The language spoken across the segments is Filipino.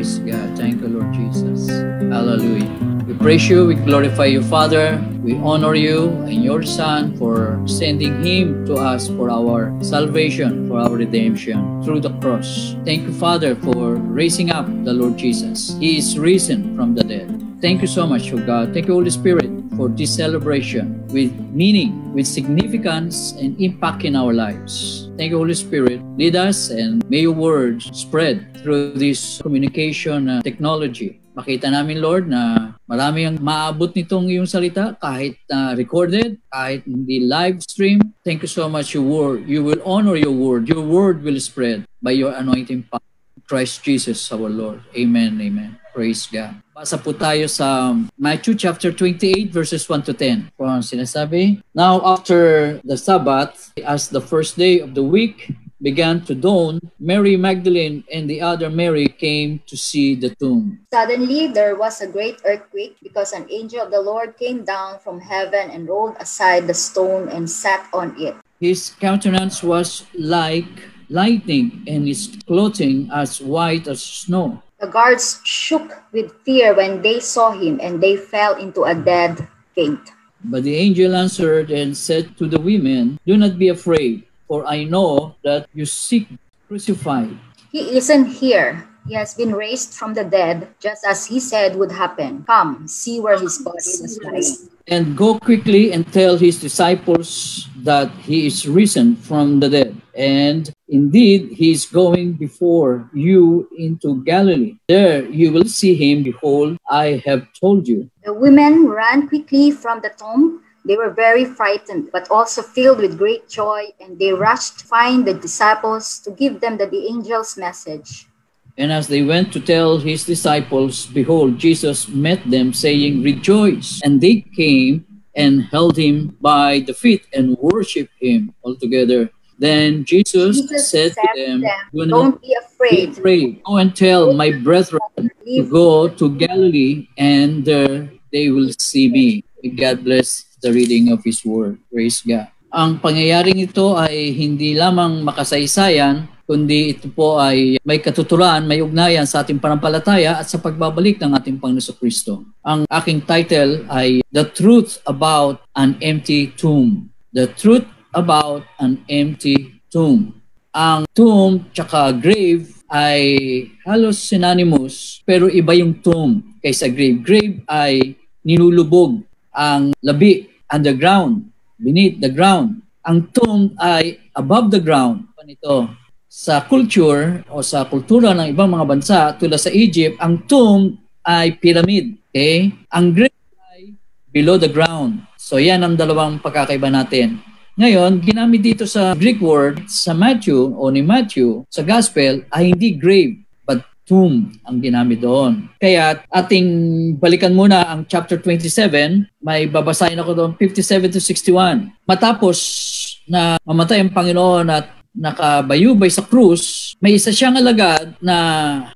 Praise God. Thank you, Lord Jesus. Hallelujah. We praise you, we glorify you, Father. We honor you and your Son for sending him to us for our salvation, for our redemption through the cross. Thank you, Father, for raising up the Lord Jesus. He is risen from the dead. Thank you so much, O God. Thank you, Holy Spirit, for this celebration with meaning, with significance and impact in our lives. Thank you, Holy Spirit. Lead us and may your word spread through this communication technology. Makita namin, Lord, na marami ang maabot nitong iyong salita, kahit recorded, kahit hindi live stream. Thank you so much, your word. You will honor your word. Your word will spread by your anointing power. Christ Jesus, our Lord. Amen, amen. Praise God. Basa po tayo sa Matthew chapter 28 verses 1 to 10. Kung sinasabi, Now after the Sabbath, as the first day of the week began to dawn, Mary Magdalene and the other Mary came to see the tomb. Suddenly there was a great earthquake because an angel of the Lord came down from heaven and rolled aside the stone and sat on it. His countenance was like lightning and his clothing as white as snow. The guards shook with fear when they saw him, and they fell into a dead faint. But the angel answered and said to the women, Do not be afraid, for I know that you seek crucified. He isn't here. He has been raised from the dead, just as he said would happen. Come, see where his body was lying. And go quickly and tell his disciples that he is risen from the dead. And indeed, he is going before you into Galilee. There you will see him. Behold, I have told you. The women ran quickly from the tomb. They were very frightened, but also filled with great joy, and they rushed to find the disciples to give them the angel's message. And as they went to tell his disciples, behold, Jesus met them, saying, Rejoice! And they came and held him by the feet and worshipped him altogether. Then Jesus said to them, Don't be afraid. Go and tell my brethren to go to Galilee, and there they will see me. May God bless the reading of His Word. Praise God. Ang pangyayaring ito ay hindi lamang makasaysayan, kundi ito po ay may katuturan, may ugnayan sa ating panampalataya at sa pagbabalik ng ating Panginoon Kristo. Ang aking title ay The Truth About an Empty Tomb. The Truth About an Empty Tomb. Ang tomb tsaka grave ay halos synonymous, pero iba yung tomb kaysa grave. Grave ay nilulubog, ang labi, underground, beneath the ground. Ang tomb ay above the ground. Ito, sa culture o sa kultura ng ibang mga bansa tulad sa Egypt, ang tomb ay pyramid. Okay? Ang grave ay below the ground. So yan ang dalawang pagkakaiba natin. Ngayon, ginamit dito sa Greek word sa Matthew o ni Matthew sa Gospel ay hindi grave but tomb ang ginamit doon. Kaya ating balikan muna ang chapter 27. May babasahin ako doon 57 to 61. Matapos na mamatay ang Panginoon at nakabayubay sa krus, may isa siyang alagad na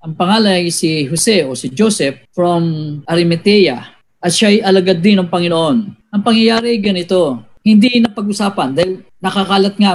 ang pangalan ay si Jose o si Joseph from Arimathea. At siya ay alagad din ng Panginoon. Ang pangyayari ay ganito, hindi na pag-usapan dahil nakakalat nga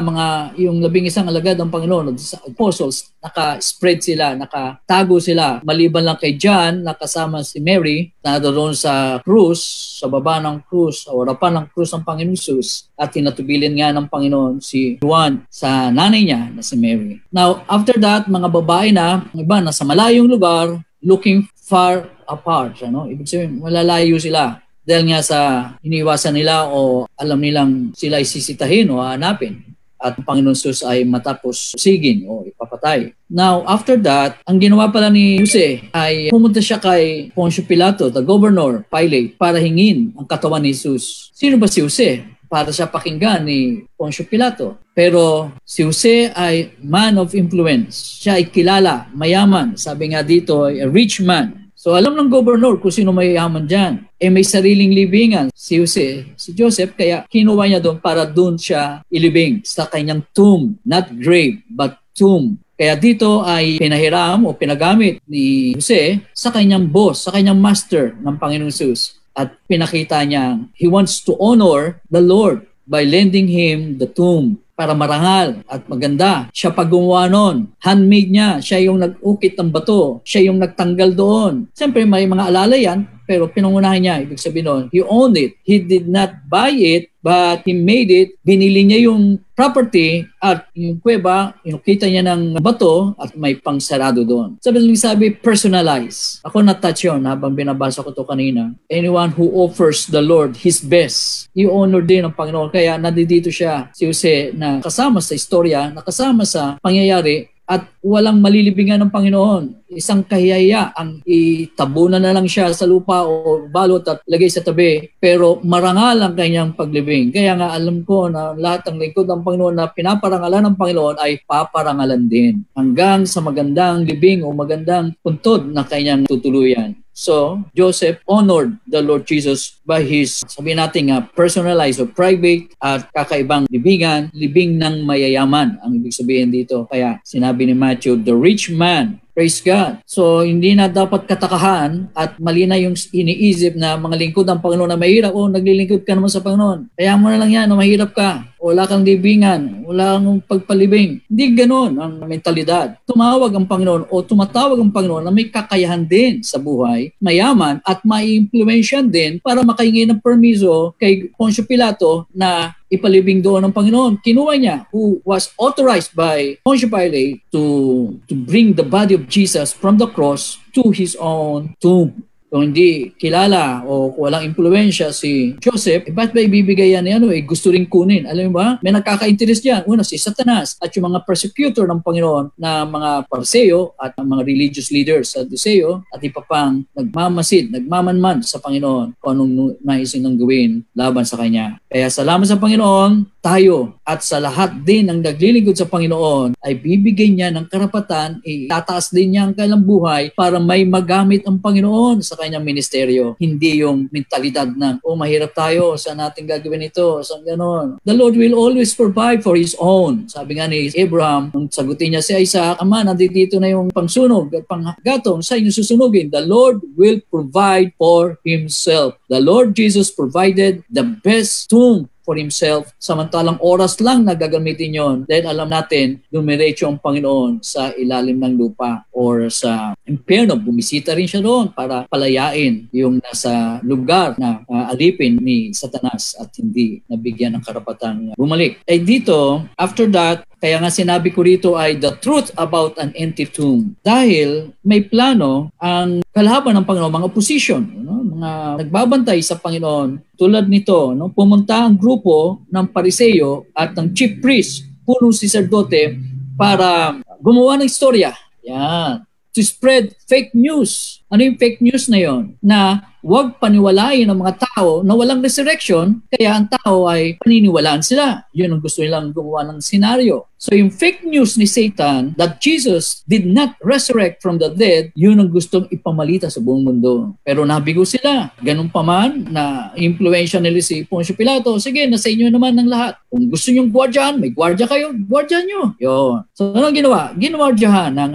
yung 11 alagad ng Panginoon, apostles, naka-spread sila, nakatago sila. Maliban lang kay John, nakasama si Mary, na doon sa krus, sa baba ng krus, o harapan ng krus ng Panginoon Jesus, at tinatubilin nga ng Panginoon si Juan sa nanay niya na si Mary. Now, after that, mga babae na, iba, nasa malayong lugar, looking far apart. Ibig sabihin, malalayo sila. Dahil nga sa iniwasan nila o alam nilang sila ay sisitahin o hanapin. At ang Panginoon Jesus ay matapos sigin o ipapatay. Now, after that, ang ginawa pala ni Jose ay pumunta siya kay Poncio Pilato, the governor, Pilate, para hingin ang katawan ni Jesus. Sino ba si Jose? Para siya pakinggan ni Poncio Pilato. Pero si Jose ay man of influence. Siya ay kilala, mayaman. Sabi nga dito ay a rich man. So alam ng governor kung sino mayayaman dyan. May sariling libingan si Jose, si Joseph, kaya kinuha niya doon para doon siya ilibing sa kanyang tomb. Not grave, but tomb. Kaya dito ay pinahiram o pinagamit ni Jose sa kanyang boss, sa kanyang master ng Panginoong Jesus. At pinakita niya, he wants to honor the Lord by lending him the tomb. para marangal at maganda. Siya pa gumawa nun. Handmade niya. Siya yung nag-ukit ng bato. Siya yung nagtanggal doon. Siyempre may mga alala yan, pero pinangunahan niya. Ibig sabihin nun, he owned it. He did not buy it, but he made it. Binili niya yung property at yung kuweba, inukita niya ng bato at may pangsarado doon. Sabi, personalize. Ako na-touch yun habang binabasa ko to kanina. Anyone who offers the Lord his best, i-honor din ng Panginoon. Kaya nandito siya, si Jose, na kasama sa istorya, nakasama sa pangyayari, at walang malilibingan ng Panginoon. Isang kahiyaya ang itabunan na lang siya sa lupa o balot at lagay sa tabi. Pero marangal ang kanyang paglibing. Kaya nga alam ko na lahat ng lingkod ng Panginoon na pinaparangalan ng Panginoon ay paparangalan din. Hanggang sa magandang libing o magandang puntod na kanyang tutuluyan. So, Joseph honored the Lord Jesus by his, sabihin natin personalized o private at kakaibang libingan, libing ng mayayaman ang ibig sabihin dito. Kaya sinabi ni Matthew, the rich man. Praise God. So, hindi na dapat katakahan at mali na yung iniisip na mga lingkod ng Panginoon na mahirap. Naglilingkod ka naman sa Panginoon. Kaya mo na lang yan na mahirap ka. Wala kang libingan. Wala kang pagpalibing. Hindi ganoon ang mentalidad. Tumawag ang Panginoon o tumatawag ang Panginoon na may kakayahan din sa buhay, mayaman at mai-impluensyan din para makahingi ng permiso kay Poncio Pilato na ipalibing doon ng Panginoon. Kinuha niya, who was authorized by Pontius Pilate to bring the body of Jesus from the cross to his own tomb. Kung hindi kilala o walang impluensya si Joseph, ba't ba ibibigay yan? Gusto rin kunin. Alam mo ba? May nakaka-interest dyan. Una, si Satanas at yung mga persecutor ng Panginoon na mga Pariseo at mga religious leaders sa Saduseo at iba pang nagmamasid, nagmamanman sa Panginoon kung anong naisin ng gawin laban sa Kanya. Kaya salamat sa Panginoon, tayo at sa lahat din ng naglilingkod sa Panginoon ay bibigay niya ng karapatan, itataas din niya ang kailang buhay para may magamit ang Panginoon sa kanyang ministeryo. Hindi yung mentalidad na, mahirap tayo, saan natin gagawin ito, saan ganon. The Lord will always provide for His own. Sabi nga ni Abraham, nung sagutin niya si Isaac, Ama, nandito na yung pangsunog at panggatong sa inyo susunugin. The Lord will provide for Himself. The Lord Jesus provided the best tomb for Himself. Samantalang oras lang na gagamitin yon dahil alam natin dumiretso ang Panginoon sa ilalim ng lupa or sa impyerno. Bumisita rin siya doon para palayain yung nasa lugar na alipin ni Satanas at hindi nabigyan ng karapatang bumalik. Dito, after that, kaya nga sinabi ko rito ay the truth about an empty tomb. Dahil may plano ang kalaban ng Panginoon, mga opposition, mga nagbabantay sa Panginoon. Tulad nito, pumunta ang grupo ng Pariseo at ng chief priest, punong saserdote, para gumawa ng istorya. Yan. To spread fake news. Ano yung fake news na yon? Na huwag paniwalain ng mga tao na walang resurrection, kaya ang tao ay paniniwalaan sila. Yun ang gusto nilang gumawa ng senaryo. So yung fake news ni Satan that Jesus did not resurrect from the dead, yun ang gustong ipamalita sa buong mundo. Pero nabigo sila. Ganun pa man na influensya nila si Poncio Pilato, sige, nasa inyo naman ng lahat. Kung gusto nyong gwardiyahan, may gwardya kayo, gwardiyahan nyo. Yun. So ano ginawa? Ginwardyahan ng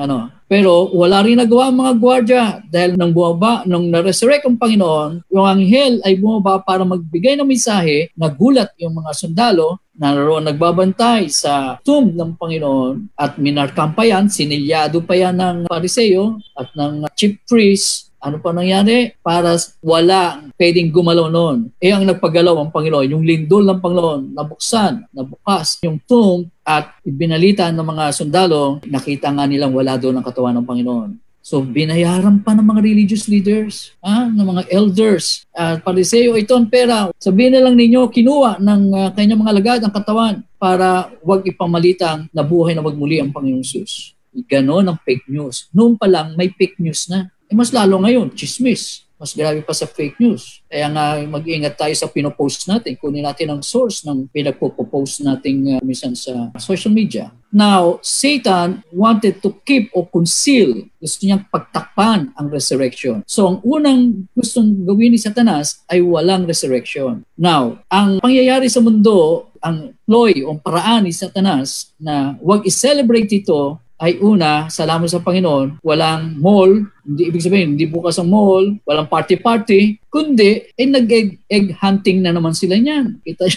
Pero wala rin nagawa ang mga gwardya dahil nung na-resurrect ang Panginoon, yung anghel ay bumaba para magbigay ng mensahe, nagulat yung mga sundalo na naroon nagbabantay sa tomb ng Panginoon at minarkam pa yan, sinilyado pa yan ng Pariseo at ng chief priest. Ano pa nangyari? Para wala pwedeng gumalaw noon. Ang nagpagalaw ang Panginoon, yung lindol ng Panginoon, nabukas yung tomb at ibinalita ng mga sundalo, nakita nga nilang wala doon ang katawan ng Panginoon. So, binayaran pa ng mga religious leaders, ng mga elders, Pariseo, ito ang pera. Sabihin na lang ninyo, kinuha ng kanyang mga lagad ang katawan para wag ipamalitang nabuhay na magmuli ang Panginoong Jesus. Ganon ang fake news. Noon pa lang, may fake news na. Mas lalo ngayon, chismis. Mas grabe pa sa fake news. Kaya nga mag-iingat tayo sa pinopost natin. Kunin natin ang source ng pinagpo-post natin minsan sa social media. Now, Satan wanted to keep or conceal. Gusto niyang pagtakpan ang resurrection. So, ang unang gustong gawin ni Satanas ay walang resurrection. Now, ang pangyayari sa mundo, ang ploy o paraan ni Satanas na wag i-celebrate ito ay una, salamat sa Panginoon, walang mall, hindi ibig sabihin, hindi bukas ang mall, walang party-party, kundi, nag-egg hunting na naman sila niyan. Kita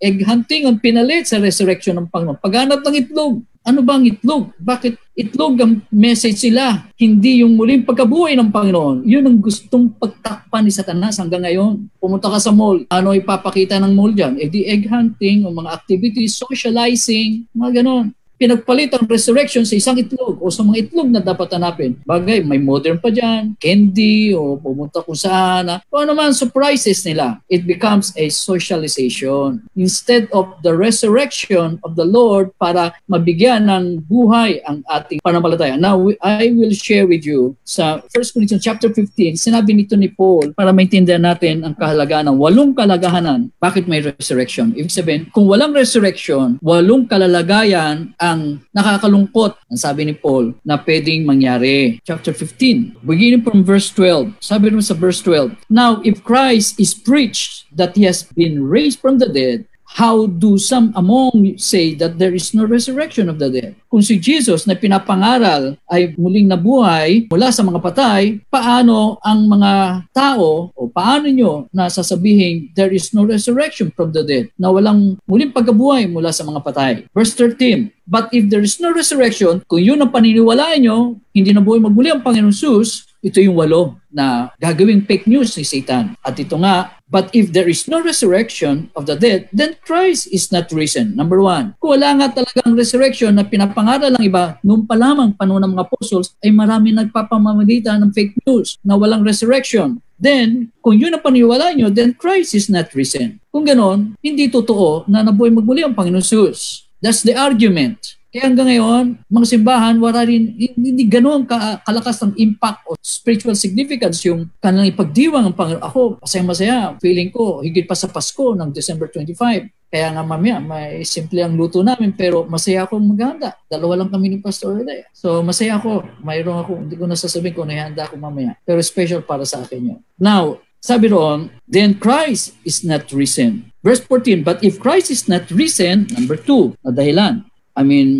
egg hunting ang pinalit sa resurrection ng Panginoon. Paghanap ng itlog. Ano ba ang itlog? Bakit itlog ang message sila? Hindi yung muling pagkabuhay ng Panginoon. Yun ang gustong pagtakpan ni Satanas hanggang ngayon. Pumunta ka sa mall. Ano ipapakita ng mall dyan? Di egg hunting o mga activities, socializing, mga ganon. Pinagpalit ang resurrection sa isang itlog o sa mga itlog na dapat hanapin. Bagay, may modern pa dyan, candy o pumunta kung saan. O ano man, surprises nila. It becomes a socialization. Instead of the resurrection of the Lord para mabigyan ng buhay ang ating pananampalataya. Now, I will share with you sa 1 Corinthians chapter 15, sinabi nito ni Paul para maintindihan natin ang kahalagaan ng 8 kalagahanan. Bakit may resurrection? Ibig sabihin, kung walang resurrection, 8 kalalagayan ang nakakalungkot, ang sabi ni Paul, na pwedeng mangyari. Chapter 15, beginning from verse 12. Sabi naman sa verse 12, Now, if Christ is preached that He has been raised from the dead, how do some among you say that there is no resurrection of the dead? Kung si Jesus na pinapangaral ay muling nabuhay mula sa mga patay, paano ang mga tao o paano nyo na sasabihin there is no resurrection from the dead, na walang muling pagkabuhay mula sa mga patay? Verse 13, But if there is no resurrection, kung yun ang paniniwalaan nyo, hindi na buhay magmuli ang Panginoon Jesus, ito yung 8 na gagawing fake news ni Satan. At ito nga, but if there is no resurrection of the dead, then Christ is not risen. Number 1, kung wala nga talagang resurrection na pinapangaral ng iba, noon pa lamang panahon ng mga apostles, ay marami nagpapamamalita ng fake news na walang resurrection. Then, kung yun ang paniniwala nyo, then Christ is not risen. Kung ganon, hindi totoo na nabuhay magmuli ang Panginoon Jesus. That's the argument. Kaya hanggang ngayon, mga simbahan, wala rin, hindi ganoon kalakas ng impact o spiritual significance yung kanilang ipagdiwang ang Panginoon. Ako, masaya-masaya, feeling ko, higit pa sa Pasko ng December 25. Kaya nga mamaya, may simple ang luto namin, pero masaya ako maghanda. 2 lang kami ni Pastor Orday. So masaya ako, mayroon ako, hindi ko nasasabihin kung nahihanda ako mamaya. Pero special para sa akin yun. Now, sabi roon, then Christ is not risen. Verse 14, but if Christ is not risen, number 2, na dahilan,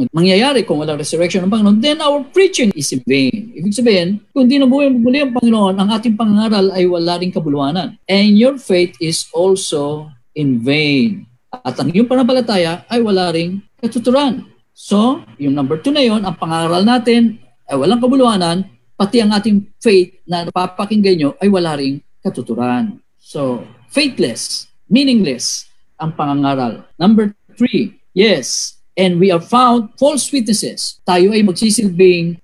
mangyayari kung walang resurrection ng Panginoon, then our preaching is in vain. Ibig sabihin, kung di nabuhay muli ang Panginoon, ang ating pangangaral ay wala ring kabuluhanan. And your faith is also in vain. At ang iyong pananampalataya ay wala ring katuturan. So, yung number 2 na yon, ang pangangaral natin ay walang kabuluhanan, pati ang ating faith na napapakinggan nyo ay wala ring katuturan. So, faithless, meaningless ang pangangaral. Number 3, yes, and we are found false witnesses. Tayo ay magsisilbing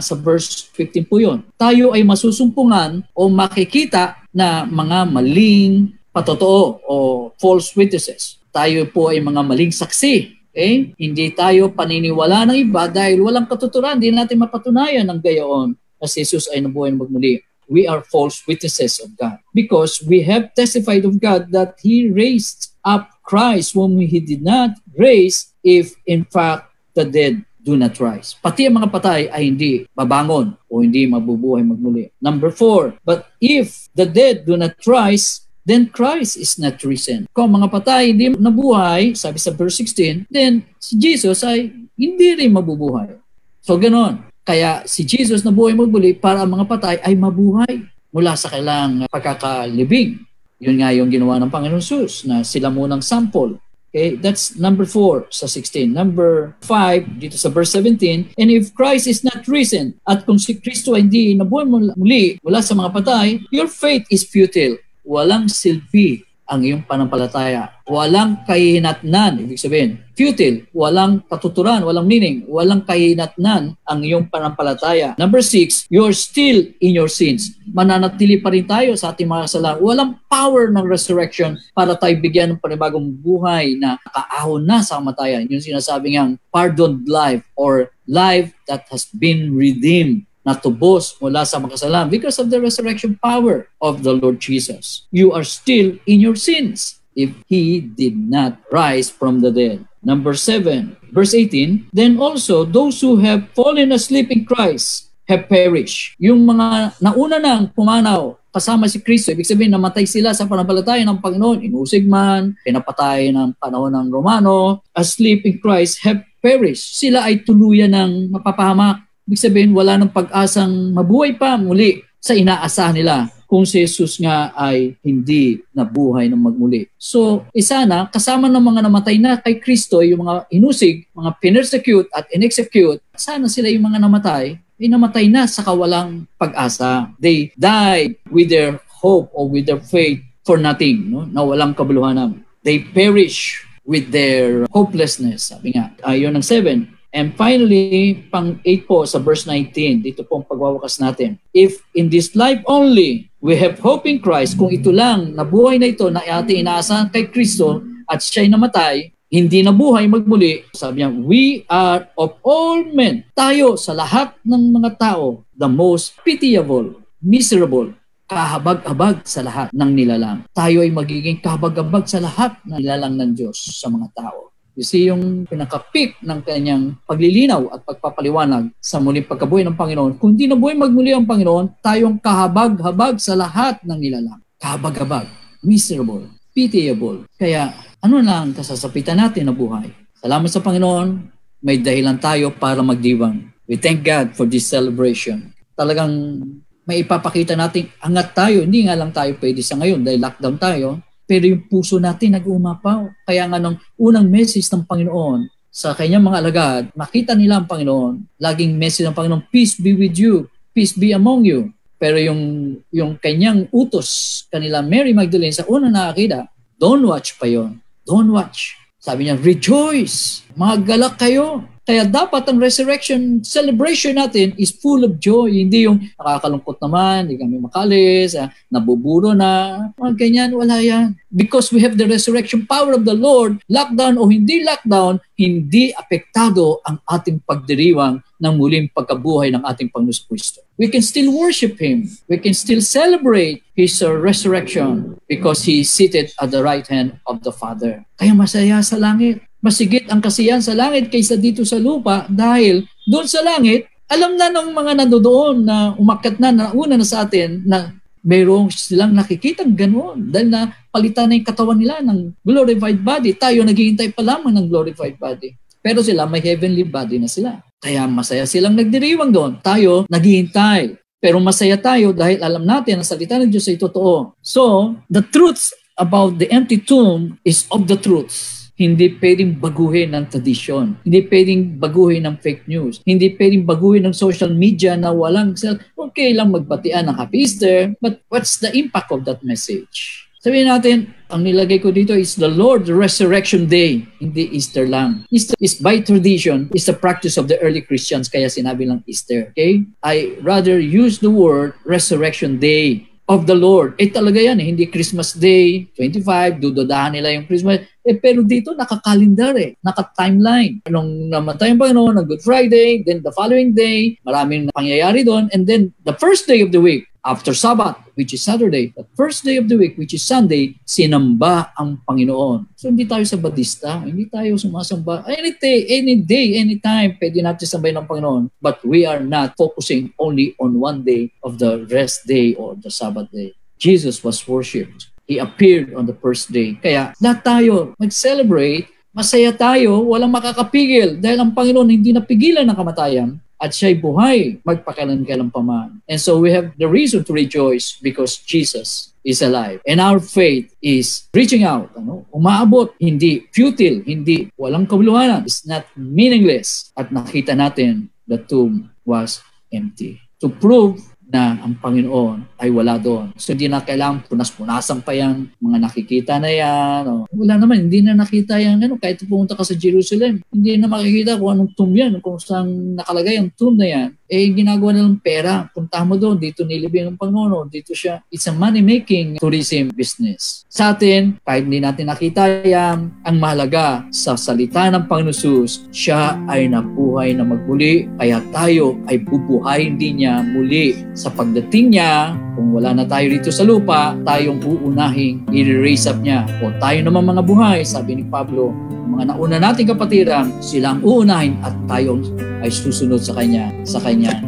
sa verse 15 po yun. Tayo ay masusumpungan o makikita na mga maling patotoo o false witnesses. Tayo po ay mga maling saksi. Okay? Hindi tayo paniniwala ng iba dahil walang katuturan. Hindi natin mapatunayan ng gayon na si Jesus ay nabuhay na magmuli. We are false witnesses of God because we have testified of God that He raised up Christ whom He did not raise if in fact the dead do not rise. Pati ang mga patay ay hindi babangon o hindi mabubuhay magmuli. Number 4, but if the dead do not rise, then Christ is not risen. Kung mga patay hindi nabuhay, sabi sa verse 16, then si Jesus ay hindi rin mabubuhay. So ganon. Kaya si Jesus nabuhay magmuli para ang mga patay ay mabuhay mula sa kailang pagkakalibing. Yun nga yung ginawa ng Panginoon Jesus na sila munang sample. Okay, that's number 4 sa 16. Number 5 dito sa verse 17, and if Christ is not risen, at kung si Kristo ay hindi nabuhay muli mula sa mga patay, your faith is futile. Walang silbi ang iyong pananampalataya. Walang kahinatnan, ibig sabihin, futile, walang katuturan, walang meaning, walang kahinatnan ang iyong pananampalataya. Number 6, you're still in your sins. Mananatili pa rin tayo sa ating mga kasalanan. Walang power ng resurrection para tayo bigyan ng panibagong buhay na nakaahon na sa kamatayan. Yung sinasabi ngang pardoned life or life that has been redeemed, natubos mula sa makasalanan because of the resurrection power of the Lord Jesus. You are still in your sins if He did not rise from the dead. Number 7, verse 18, then also those who have fallen asleep in Christ have perished. Yung mga nauna nang pumanaw kasama si Kristo, ibig sabihin namatay sila sa pananampalataya ng Panginoon, inusig man, pinapatay ng panahon ng Romano, asleep in Christ have perish. Sila ay tuluyan ng mapapahamak. Ibig sabihin, wala ng pag-asang mabuhay pa muli sa inaasahan nila kung si Jesus nga ay hindi nabuhay ng magmuli. So, sana, kasama ng mga namatay na kay Kristo, yung mga inusig, mga pinersecute at inexecute, sana sila yung mga namatay, ay namatay na sa kawalang pag-asa. They died with their hope or with their faith for nothing, no? Na walang kabuluhanan. They perish with their hopelessness. Sabi nga, yun ang 7. And finally, pang 8 po sa verse 19, dito pong pagwawakas natin. If in this life only, we have hope in Christ, kung ito lang, nabuhay na ito na ating inaasahan kay Kristo at siya'y namatay, hindi nabuhay magmuli, sabi niya, we are of all men, tayo sa lahat ng mga tao, the most pitiable, miserable, kahabag-habag sa lahat ng nilalang. Tayo ay magiging kahabag-habag sa lahat ng nilalang ng Diyos sa mga tao. You see, yung pinaka-peak ng kanyang paglilinaw at pagpapaliwanag sa muling pagkabuhay ng Panginoon. Kung di nabuhay magmuli ang Panginoon, tayong kahabag-habag sa lahat ng nilalang. Kahabag-habag, miserable, pitiable. Kaya, ano lang kasasapitan natin na buhay? Salamat sa Panginoon, may dahilan tayo para magdiwang. We thank God for this celebration. Talagang may ipapakita natin, angat tayo. Hindi nga lang tayo pwede sa ngayon dahil lockdown tayo. Pero yung puso natin nag-umapaw. Kaya nga nung unang message ng Panginoon sa kanyang mga alagad, makita nila ang Panginoon. Laging message ng Panginoon, peace be with you, peace be among you. Pero yung kanyang utos, kanila Mary Magdalene, sa unang nakakita, don't watch pa yon. Don't watch. Sabi niya, rejoice, magalak kayo. Kaya dapat ang resurrection celebration natin is full of joy. Hindi yung nakakalungkot naman, hindi kami makalis, nabuburo na, mga ganyan, wala yan. Because we have the resurrection power of the Lord, lockdown o hindi lockdown, hindi apektado ang ating pagdiriwang ng muling pagkabuhay ng ating Panginoon Kristo. We can still worship Him. We can still celebrate His resurrection because He is seated at the right hand of the Father. Kaya masaya sa langit. Masigit ang kasiyahan sa langit kaysa dito sa lupa dahil doon sa langit, alam na ng mga nandoon na umakyat na nauna na sa atin na mayroong silang nakikitang ganoon dahil na palitan na yung katawan nila ng glorified body. Tayo naghihintay pa lamang ng glorified body. Pero sila may heavenly body na sila. Kaya masaya silang nagdiriwang doon. Tayo naghihintay. Pero masaya tayo dahil alam natin ang salita ng Diyos ay totoo. So, the truths about the empty tomb is of the truths. Hindi pwedeng baguhin ng tradisyon. Hindi pwedeng baguhin ng fake news. Hindi pwedeng baguhin ng social media na walang okay lang magbatian ng Happy Easter, but what's the impact of that message? Sabihin natin, ang nilagay ko dito is the Lord's Resurrection Day, hindi Easter lang. Easter is by tradition, is the practice of the early Christians, kaya sinabi lang Easter. Okay? I rather use the word Resurrection Day of the Lord. Talaga yan, hindi Christmas Day, 25, dudodahan nila yung Christmas. Pero dito, nakakalendar naka-timeline. Nung namatay ang Panginoon, ng Good Friday, then the following day, maraming pangyayari doon, and then the first day of the week, after Sabbath, which is Saturday, the first day of the week, which is Sunday, sinamba ang Panginoon. So hindi tayo Sabadista, hindi tayo sumasamba. Any day, anytime, pwede natin sambahin ang Panginoon. But we are not focusing only on one day of the rest day or the Sabbath day. Jesus was worshipped. He appeared on the first day. Kaya lahat tayo mag-celebrate, masaya tayo, walang makakapigil dahil ang Panginoon hindi napigilan ng kamatayan at siya'y buhay magpakailan-kailan pa man. And so we have the reason to rejoice because Jesus is alive. And our faith is reaching out, umaabot, hindi futile, hindi walang kabuluhanan. It's not meaningless. At nakita natin the tomb was empty. To prove na ang Panginoon ay wala doon. So hindi na kailangan punas-punasan pa yan, mga nakikita na yan. Wala naman, hindi na nakita yan. Kahit pumunta ka sa Jerusalem, hindi na makikita kung anong tomb yan, kung saan nakalagay ang tomb na yan. Ginagawa nilang pera. Punta mo doon, dito nilibing ang Panginoon, dito siya. It's a money-making tourism business. Sa atin, kahit hindi natin nakita yan, ang mahalaga sa salita ng Panginoon Jesus, siya ay nabuhay na magmuli, kaya tayo ay bubuhayin din niya muli. Sa pagdating niya, kung wala na tayo dito sa lupa, tayong uunahin, i-raise up niya. O tayo naman mga buhay, sabi ni Pablo, mga nauna nating kapatiran, silang uunahin at tayo ay susunod sa kanya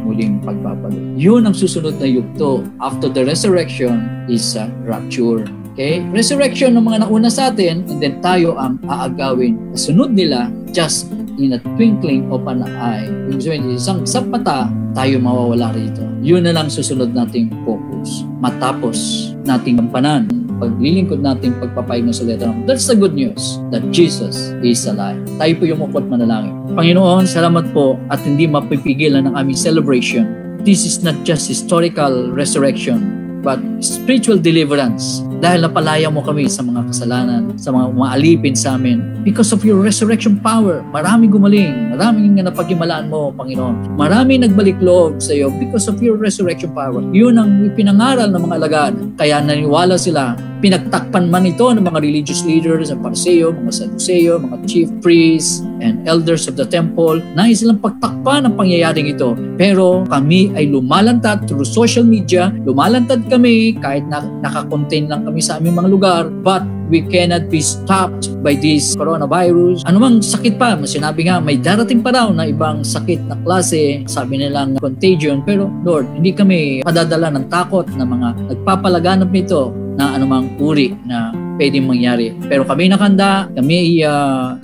muling pagbabalik. Yun ang susunod na yugto. After the resurrection is rapture. Okay? Resurrection ng mga nauna sa atin, and then tayo ang aagawin. Kasunod nila just in a twinkling of an eye. Ibig sabihin, isang mata, tayo mawawala rito. Yun na lang susunod nating focus. Matapos nating gampanan, paglilingkod nating pagpapayag ng salita. That's the good news, that Jesus is alive. Tayo po yung mukot manalangin. Panginoon, salamat po at hindi mapipigilan ng aming celebration. This is not just historical resurrection, but spiritual deliverance. Dahil napalaya mo kami sa mga kasalanan, sa mga alipin sa amin. Because of your resurrection power, maraming gumaling, maraming napaghimalaan mo, Panginoon. Maraming nagbalik loob sa iyo because of your resurrection power. Yun ang pinangaral ng mga alagad. Kaya naniwala sila. Pinagtakpan man ito ng mga religious leaders, ang Pariseo, mga Sadduceo, mga chief priests, and elders of the temple. Nais silang pagtakpan ang pangyayaring ito. Pero kami ay lumalantad through social media. Lumalantad kami kahit nakakontain lang kami sa aming mga lugar. But we cannot be stopped by this coronavirus. Anumang sakit pa, sinabi nga, may darating pa raw na ibang sakit na klase, sabi nilang contagion. Pero Lord, hindi kami padadala ng takot na mga nagpapalaganap nito na anumang uri na pwedeng mangyari. Pero kami nakanda, kami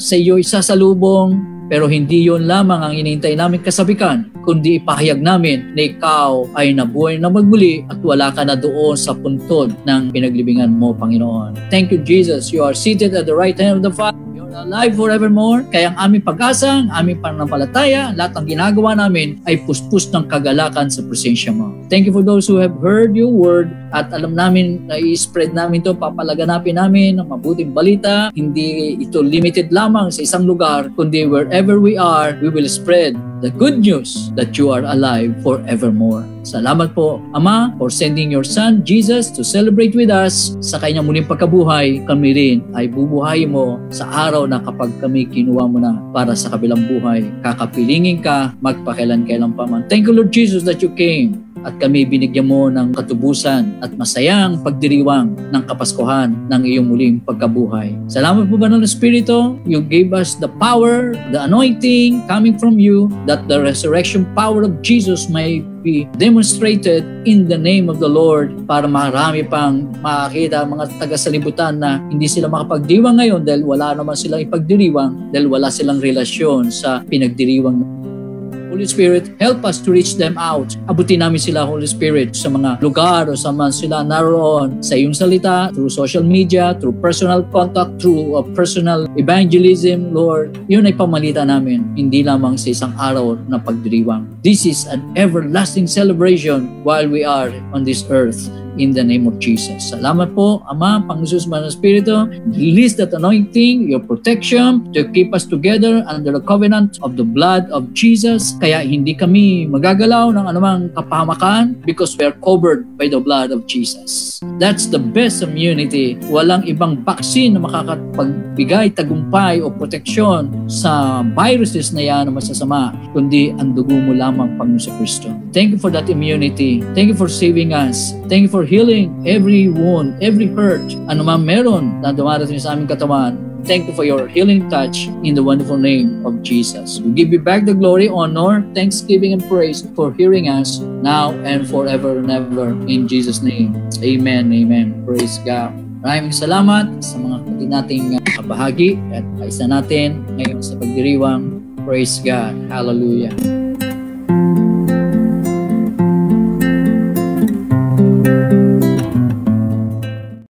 sa iyo isasalubong, pero hindi yon lamang ang inihintay namin kasabikan, kundi ipahayag namin na ikaw ay nabuhay na magmuli at wala ka na doon sa puntod ng pinaglibingan mo, Panginoon. Thank you, Jesus. You are seated at the right hand of the Father. Alive forevermore. Kaya ang aming pag-asa, ang aming pananampalataya, lahat ng ginagawa namin ay puspos ng kagalakan sa presensya mo. Thank you for those who have heard your word at alam namin na i-spread namin ito, papalaganapin namin ng mabuting balita. Hindi ito limited lamang sa isang lugar, kundi wherever we are, we will spread the good news that you are alive forevermore. Salamat po, Ama, for sending your Son, Jesus, to celebrate with us. Sa kanyang muling pagkabuhay, kami rin ay bubuhayin mo sa araw na kapag kami kinuha mo na para sa kabilang buhay. Kakapilingin ka, magpakailan-kailan pa man. Thank you, Lord Jesus, that you came at kami binigyan mo ng katubusan at masayang pagdiriwang ng Kapaskuhan ng iyong muling pagkabuhay. Salamat po, Banal na Espiritu. You gave us the power, the anointing coming from you, that the resurrection power of Jesus may be demonstrated in the name of the Lord para marami pang makakita mga taga-salibutan na hindi sila makapagdiriwang ngayon dahil wala naman silang ipagdiriwang, dahil wala silang relasyon sa pinagdiriwang. Holy Spirit, help us to reach them out. Abutin namin sila, Holy Spirit, sa mga lugar o sa mga sila naroon sa iyong salita, through social media, through personal contact, through personal evangelism, Lord. Yun ay pamalita namin, hindi lamang sa isang araw na pagdiriwang. This is an everlasting celebration while we are on this earth. In the name of Jesus. Salamat po, Ama, Panginoon, Banal na Espiritu. Release that anointing, your protection to keep us together under the covenant of the blood of Jesus. Kaya hindi kami magagalaw ng anumang kapahamakan because we are covered by the blood of Jesus. That's the best immunity. Walang ibang vaccine na makakapagbigay tagumpay o proteksyon sa viruses na yan na masasama, kundi ang dugo mo lamang, Panginoon Kristo. Thank you for that immunity. Thank you for saving us. Thank you for healing every wound, every hurt, ano man meron na dumarating sa aming katawan. Thank you for your healing touch in the wonderful name of Jesus. We give you back the glory, honor, thanksgiving, and praise for hearing us now and forever and ever. In Jesus' name, amen, amen. Praise God. Maraming salamat sa mga kapatid nating kabahagi at kaisa natin ngayon sa pagdiriwang. Praise God. Hallelujah.